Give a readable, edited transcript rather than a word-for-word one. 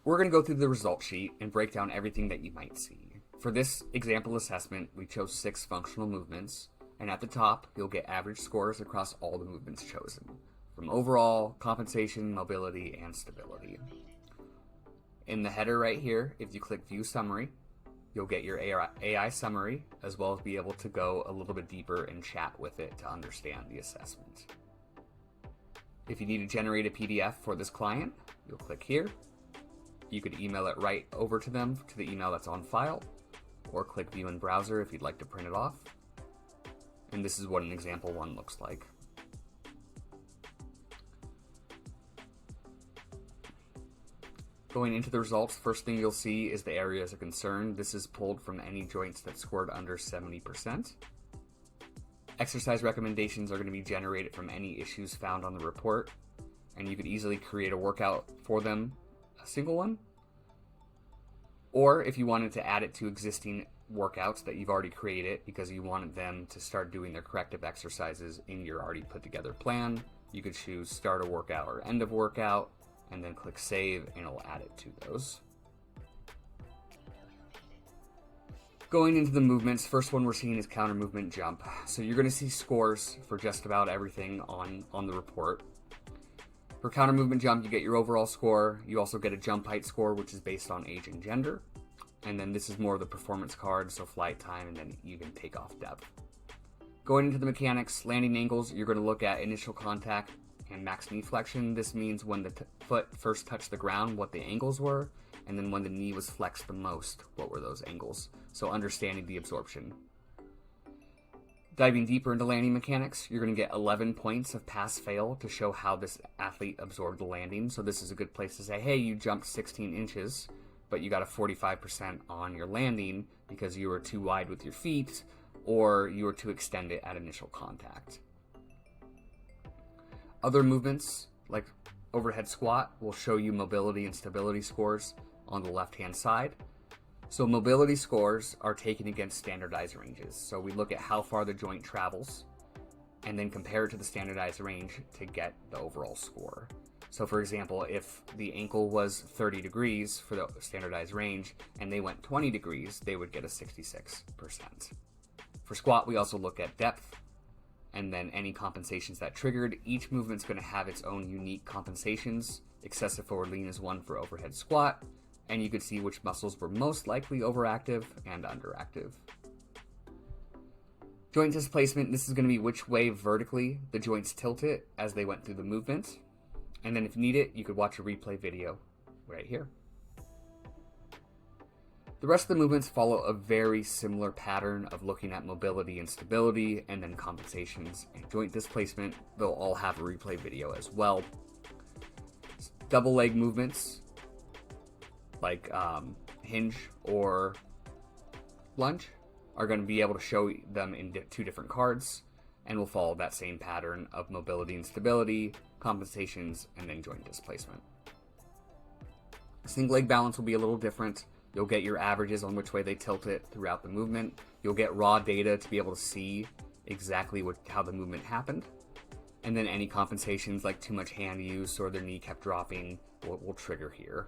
We're going to go through the result sheet and break down everything that you might see. For this example assessment, we chose 6 functional movements, and at the top, you'll get average scores across all the movements chosen, from overall, compensation, mobility, and stability. In the header right here, if you click View Summary, you'll get your AI summary, as well as be able to go a little bit deeper and chat with it to understand the assessment. If you need to generate a PDF for this client, you'll click here. You could email it right over to them to the email that's on file, or click View in Browser if you'd like to print it off. And this is what an example one looks like. Going into the results, first thing you'll see is the areas of concern. This is pulled from any joints that scored under 70%. Exercise recommendations are going to be generated from any issues found on the report, and you could easily create a workout for them, a single one, or if you wanted to add it to existing workouts that you've already created because you wanted them to start doing their corrective exercises in your already put together plan, you could choose start a workout or end of workout, and then click save and it'll add it to those. Going into the movements, first one we're seeing is counter movement jump. So you're going to see scores for just about everything on the report. For counter movement jump, you get your overall score. You also get a jump height score, which is based on age and gender. And then this is more of the performance card, so flight time and then even takeoff depth. Going into the mechanics, landing angles, you're going to look at initial contact and max knee flexion. This means when the foot first touched the ground, what the angles were, and then when the knee was flexed the most, what were those angles. So understanding the absorption. Diving deeper into landing mechanics, you're going to get 11 points of pass-fail to show how this athlete absorbed the landing. So this is a good place to say, hey, you jumped 16 inches, but you got a 45% on your landing because you were too wide with your feet or you were too extended at initial contact. Other movements, like overhead squat, will show you mobility and stability scores on the left-hand side. So mobility scores are taken against standardized ranges. So we look at how far the joint travels and then compare it to the standardized range to get the overall score. So for example, if the ankle was 30 degrees for the standardized range and they went 20 degrees, they would get a 66%. For squat, we also look at depth and then any compensations that triggered. Each movement's going to have its own unique compensations. Excessive forward lean is one for overhead squat, and you could see which muscles were most likely overactive and underactive. Joint displacement, this is going to be which way vertically the joints tilted as they went through the movement. And then if you need it, you could watch a replay video right here. The rest of the movements follow a very similar pattern of looking at mobility and stability, and then compensations and joint displacement. They'll all have a replay video as well. Double leg movements, like hinge or lunge, are going to be able to show them in 2 different cards, and will follow that same pattern of mobility and stability, compensations, and then joint displacement. Single leg balance will be a little different. You'll get your averages on which way they tilt it throughout the movement. You'll get raw data to be able to see exactly how the movement happened. And then any compensations like too much hand use or their knee kept dropping will trigger here.